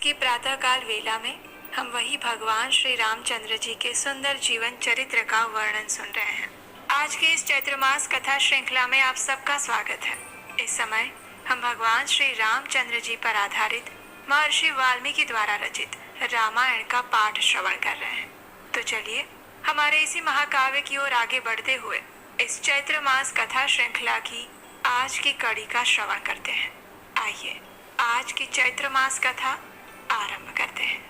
की प्रातःकाल वेला में हम वही भगवान श्री रामचंद्र जी के सुंदर जीवन चरित्र का वर्णन सुन रहे हैं। आज के इस चैत्र मास कथा श्रृंखला में आप सबका स्वागत है। इस समय हम भगवान श्री रामचंद्र जी पर आधारित महर्षि वाल्मीकि द्वारा रचित रामायण का पाठ श्रवण कर रहे हैं। तो चलिए हमारे इसी महाकाव्य की ओर आगे बढ़ते हुए इस चैत्र मास कथा श्रृंखला की आज की कड़ी का श्रवण करते हैं। आइए आज की चैत्र मास कथा आरंभ करते हैं।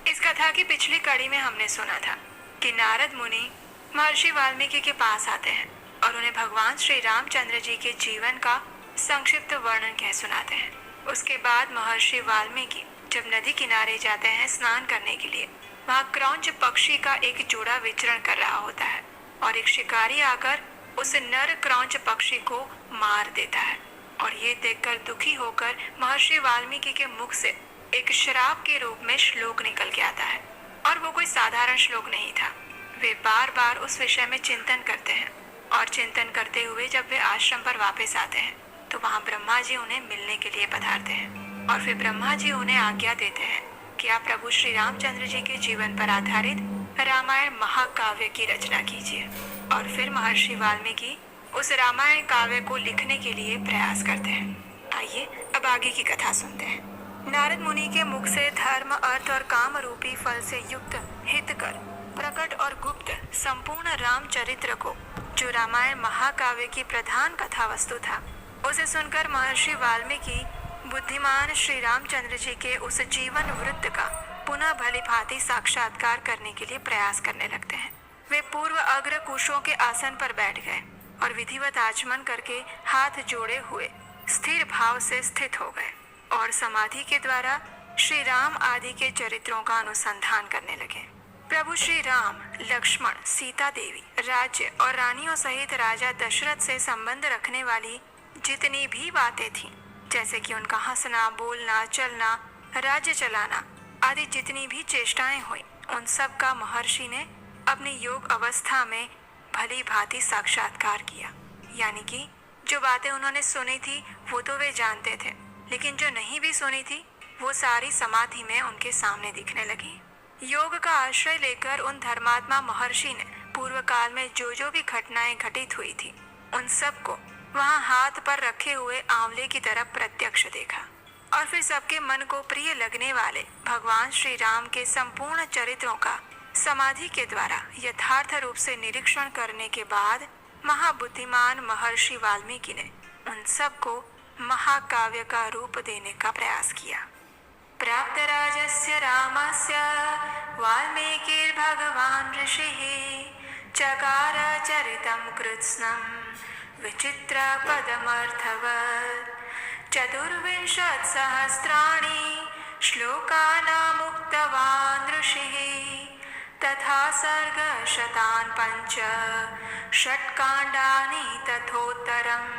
इस कथा की पिछली कड़ी में हमने सुना था कि नारद मुनि महर्षि वाल्मीकि के पास आते हैं और उन्हें भगवान श्री रामचंद्र जी के जीवन का संक्षिप्त वर्णन कह सुनाते हैं। उसके बाद महर्षि वाल्मीकि जब नदी किनारे जाते हैं स्नान करने के लिए, वहाँ क्रौंच पक्षी का एक जोड़ा विचरण कर रहा होता है और एक शिकारी आकर उस नर क्रौंच पक्षी को मार देता है। और ये देखकर दुखी होकर महर्षि वाल्मीकि के मुख से एक श्राप के रूप में श्लोक निकल के आता है। और वो कोई साधारण श्लोक नहीं था। वे बार बार उस विषय में चिंतन करते हैं और चिंतन करते हुए जब वे आश्रम पर वापस आते हैं तो वहाँ ब्रह्मा जी उन्हें मिलने के लिए पधारते हैं और फिर ब्रह्मा जी उन्हें आज्ञा देते हैं कि आप प्रभु श्री रामचंद्र जी के जीवन पर आधारित रामायण महाकाव्य की रचना कीजिए। और फिर महर्षि वाल्मीकि उस रामायण काव्य को लिखने के लिए प्रयास करते हैं। आइए अब आगे की कथा सुनते हैं। नारद मुनि के मुख से धर्म, अर्थ और काम रूपी फल से युक्त हितकर, प्रकट और गुप्त संपूर्ण रामचरित्र को, जो रामायण महाकाव्य की प्रधान कथा वस्तु था, उसे सुनकर महर्षि वाल्मीकि बुद्धिमान श्री रामचंद्र जी के उस जीवन वृत्त का पुनः भली भांति साक्षात्कार करने के लिए प्रयास करने लगते हैं। वे पूर्व अग्र कुशों के आसन पर बैठ गए और विधिवत आचमन करके हाथ जोड़े हुए स्थिर भाव से स्थित हो गए और समाधि के द्वारा श्री राम आदि के चरित्रों का अनुसंधान करने लगे। प्रभु श्री राम, लक्ष्मण, सीता देवी, राज्य और रानियों सहित राजा दशरथ से संबंध रखने वाली जितनी भी बातें थीं, जैसे कि उनका हंसना, बोलना, चलना, राज्य चलाना आदि जितनी भी चेष्टाएं हुई, उन सब का महर्षि ने अपनी योग अवस्था में भली भांति साक्षात्कार किया। यानी कि जो बातें उन्होंने सुनी थी वो तो वे जानते थे, लेकिन जो नहीं भी सुनी थी वो सारी समाधि में उनके सामने दिखने लगी। योग का आश्रय लेकर उन धर्मात्मा महर्षि ने पूर्व काल में जो भी घटनाएं घटित हुई थी उन सब को वहां हाथ पर रखे हुए आंवले की तरफ प्रत्यक्ष देखा और फिर सबके मन को प्रिय लगने वाले भगवान श्री राम के संपूर्ण चरित्रों का समाधि के द्वारा यथार्थ रूप से निरीक्षण करने के बाद महाबुद्धिमान महर्षि वाल्मीकि ने उन सब को महाकाव्य का रूप देने का प्रयास किया। प्राप्त राजस्य रामस्य वाल्मीकिर्भगवान् ऋषिः चकार चरितं कृत्स्नं विचित्र पदमर्थवत् 24,000 श्लोकानामुक्तवान् ऋषिः तथा सर्गशतान् 5 षट्कांडानि तथोत्तरम्।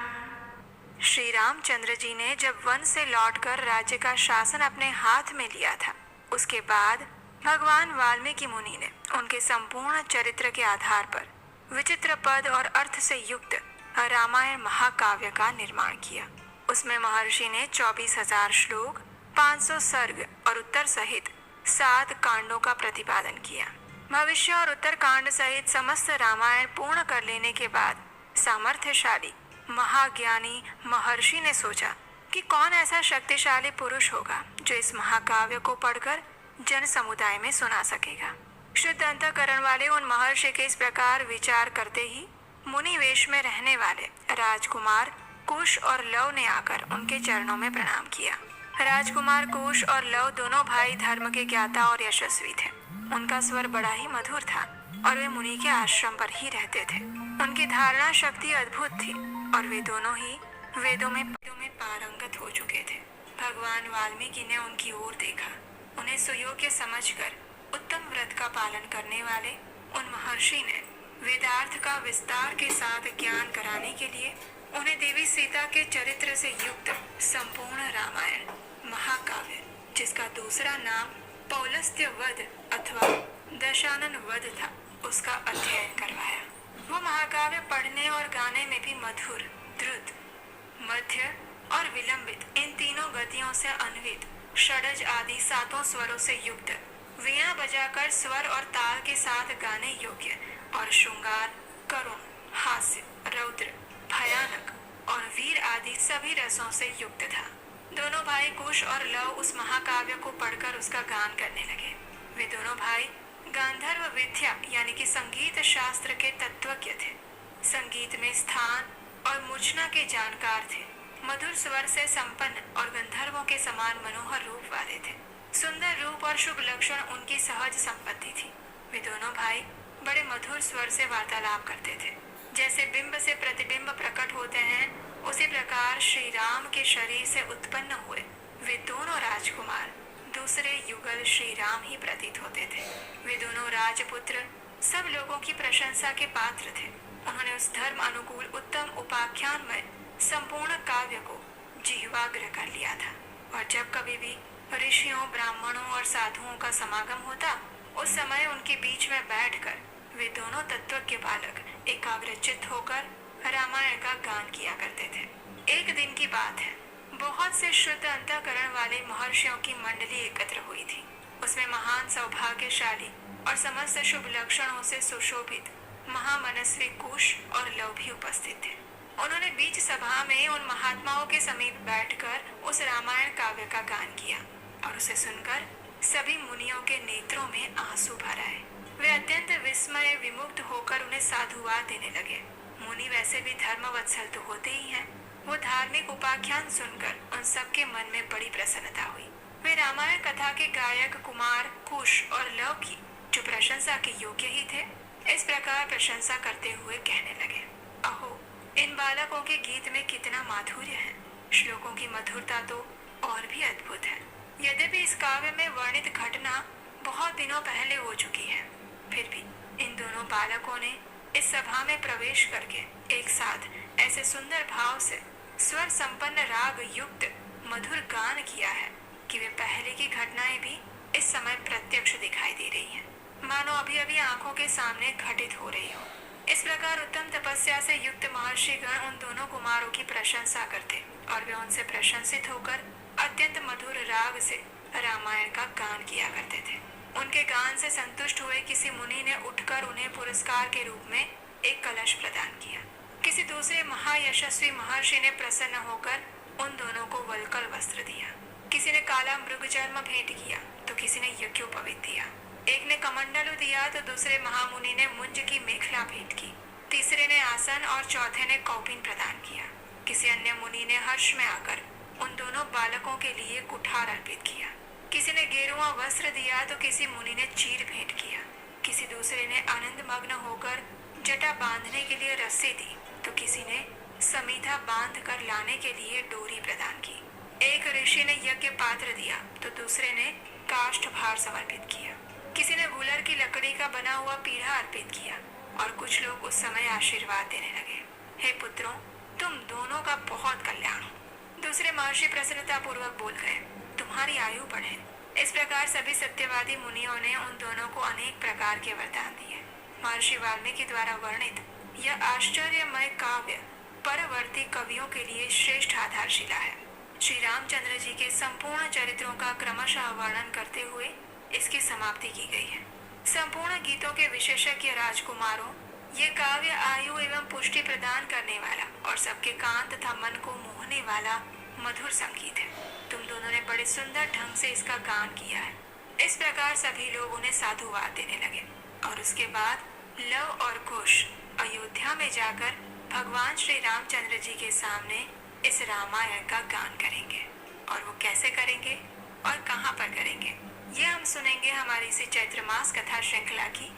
श्री रामचंद्र जी ने जब वन से लौटकर राज्य का शासन अपने हाथ में लिया था, उसके बाद भगवान वाल्मीकि मुनि ने उनके संपूर्ण चरित्र के आधार पर विचित्र पद और अर्थ से युक्त रामायण महाकाव्य का निर्माण किया। उसमें महर्षि ने 24,000 श्लोक, 500 सर्ग और उत्तर सहित 7 कांडों का प्रतिपादन किया। भविष्य और उत्तर कांड सहित समस्त रामायण पूर्ण कर लेने के बाद सामर्थ्यशाली महाज्ञानी महर्षि ने सोचा कि कौन ऐसा शक्तिशाली पुरुष होगा जो इस महाकाव्य को पढ़कर जन समुदाय में सुना सकेगा। शुद्ध अंतःकरण वाले उन महर्षि के इस प्रकार विचार करते ही मुनि वेश में रहने वाले राजकुमार कुश और लव ने आकर उनके चरणों में प्रणाम किया। राजकुमार कुश और लव दोनों भाई धर्म के ज्ञाता और यशस्वी थे। उनका स्वर बड़ा ही मधुर था और वे मुनि के आश्रम पर ही रहते थे। उनकी धारणा शक्ति अद्भुत थी और वे दोनों ही वेदों में पारंगत हो चुके थे। भगवान वाल्मीकि ने उनकी ओर देखा। उन्हें सुयोग्य समझकर उत्तम व्रत का पालन करने वाले उन महर्षि ने वेदार्थ का विस्तार के साथ ज्ञान कराने के लिए उन्हें देवी सीता के चरित्र से युक्त संपूर्ण रामायण महाकाव्य, जिसका दूसरा नाम पौलस्त्य वध अथवा दशानन वध था, उसका अध्ययन करवाया। वो महाकाव्य पढ़ने और गाने में भी मधुर, द्रुत, मध्य और विलंबित इन तीनों गतियों से अन्वित षडज आदि सातों स्वरों से युक्त, वीणा बजाकर स्वर और ताल के साथ गाने योग्य और श्रृंगार, करुण, हास्य, रौद्र, भयानक और वीर आदि सभी रसों से युक्त था। दोनों भाई कुश और लव उस महाकाव्य को पढ़कर उसका गान करने लगे। वे दोनों भाई गांधर्व विद्या यानी कि संगीत शास्त्र के तत्वज्ञ थे। संगीत में स्थान और मूर्छना के जानकार थे। मधुर स्वर से संपन्न और गंधर्वों के समान मनोहर रूप वाले थे। सुंदर रूप और शुभ लक्षण उनकी सहज संपत्ति थी। वे दोनों भाई बड़े मधुर स्वर से वार्तालाप करते थे। जैसे बिंब से प्रतिबिंब प्रकट होते हैं, उसी प्रकार श्री राम के शरीर से उत्पन्न हुए वे दोनों राजकुमार दूसरे युगल श्री राम ही प्रतीत होते थे। वे दोनों राजपुत्र सब लोगों की प्रशंसा के पात्र थे। उन्होंने उस धर्म अनुकूल उत्तम उपाख्यान में संपूर्ण काव्य को जिह्वाग्र कर लिया था। और जब कभी भी ऋषियों, ब्राह्मणों और साधुओं का समागम होता, उस समय उनके बीच में बैठकर वे दोनों तत्वज्ञ बालक एकाग्रचित्त होकर रामायण का गान किया करते थे। एक दिन की बात है, बहुत से शुद्ध अंतःकरण वाले महर्षियों की मंडली एकत्र हुई थी। उसमें महान सौभाग्यशाली और समस्त शुभ लक्षणों से सुशोभित महामनस्वी कुश और लव भी उपस्थित थे। उन्होंने बीच सभा में उन महात्माओं के समीप बैठकर उस रामायण काव्य का गान किया और उसे सुनकर सभी मुनियों के नेत्रों में आंसू भर आए। वे अत्यंत विस्मय विमुग्ध होकर उन्हें साधुवाद देने लगे। मुनि वैसे भी धर्मवत्सल तो होते ही हैं। वो धार्मिक उपाख्यान सुनकर उन सबके मन में बड़ी प्रसन्नता हुई। वे रामायण कथा के गायक कुमार कुश और लव की जो प्रशंसा के योग्य ही थे, इस प्रकार प्रशंसा करते हुए कहने लगे, अहो, इन बालकों के गीत में कितना माधुर्य है। श्लोकों की मधुरता तो और भी अद्भुत है। यद्यपि इस काव्य में वर्णित घटना बहुत दिनों पहले हो चुकी है, फिर भी इन दोनों बालकों ने इस सभा में प्रवेश करके एक साथ ऐसे सुंदर भाव से स्वर संपन्न राग युक्त मधुर गान किया है कि वे पहले की घटनाएं भी इस समय प्रत्यक्ष दिखाई दे रही हैं, मानो अभी अभी आंखों के सामने घटित हो रही हो। इस प्रकार उत्तम तपस्या से युक्त महर्षिगण उन दोनों कुमारों की प्रशंसा करते और वे उनसे प्रशंसित होकर अत्यंत मधुर राग से रामायण का गान किया करते थे। उनके गान से संतुष्ट हुए किसी मुनि ने उठकर उन्हें पुरस्कार के रूप में एक कलश प्रदान किया। किसी दूसरे महायशस्वी महर्षि ने प्रसन्न होकर उन दोनों को वल्कल वस्त्र दिया। किसी ने काला मृगचर्म भेंट किया तो किसी ने यज्ञोपवीत दिया। एक ने कमंडलु दिया तो दूसरे महामुनि ने मुंज की मेखला भेंट की। तीसरे ने आसन और चौथे ने कौपिन प्रदान किया। किसी अन्य मुनि ने हर्ष में आकर उन दोनों बालकों के लिए कुठार अर्पित किया। किसी ने गेरुआ वस्त्र दिया तो किसी मुनि ने चीर भेंट किया। किसी दूसरे ने आनंद मग्न होकर जटा बांधने के लिए रस्सी दी तो किसी ने समीधा बांध कर लाने के लिए डोरी प्रदान की। एक ऋषि ने यज्ञ पात्र दिया तो दूसरे ने काष्ठ भार समर्पित किया। किसी ने वूलर की लकड़ी का बना हुआ पीढ़ा अर्पित किया और कुछ लोग उस समय आशीर्वाद देने लगे, हे पुत्रों, तुम दोनों का बहुत कल्याण हो। दूसरे महर्षि प्रसन्नता पूर्वक बोल गए, तुम्हारी आयु बढ़े। इस प्रकार सभी सत्यवादी मुनियों ने उन दोनों को अनेक प्रकार के वरदान दिए। महर्षि वाल्मीकि द्वारा वर्णित यह आश्चर्यमय काव्य परवर्ती कवियों के लिए श्रेष्ठ आधारशिला है। श्री रामचंद्र जी के संपूर्ण चरित्रों का क्रमशः वर्णन करते हुए इसकी समाप्ति की गई है। संपूर्ण गीतों के विशेषज्ञ राजकुमारों, ये काव्य आयु एवं पुष्टि प्रदान करने वाला और सबके कान तथा मन को मोहने वाला मधुर संगीत है। तुम दोनों ने बड़े सुंदर ढंग से इसका गान किया है। इस प्रकार सभी लोग उन्हें साधुवाद देने लगे और उसके बाद लव और कुश अयोध्या में जाकर भगवान श्री रामचंद्र जी के सामने इस रामायण का गान करेंगे। और वो कैसे करेंगे और कहाँ पर करेंगे, ये हम सुनेंगे हमारी इसी चैत्र मास कथा श्रृंखला की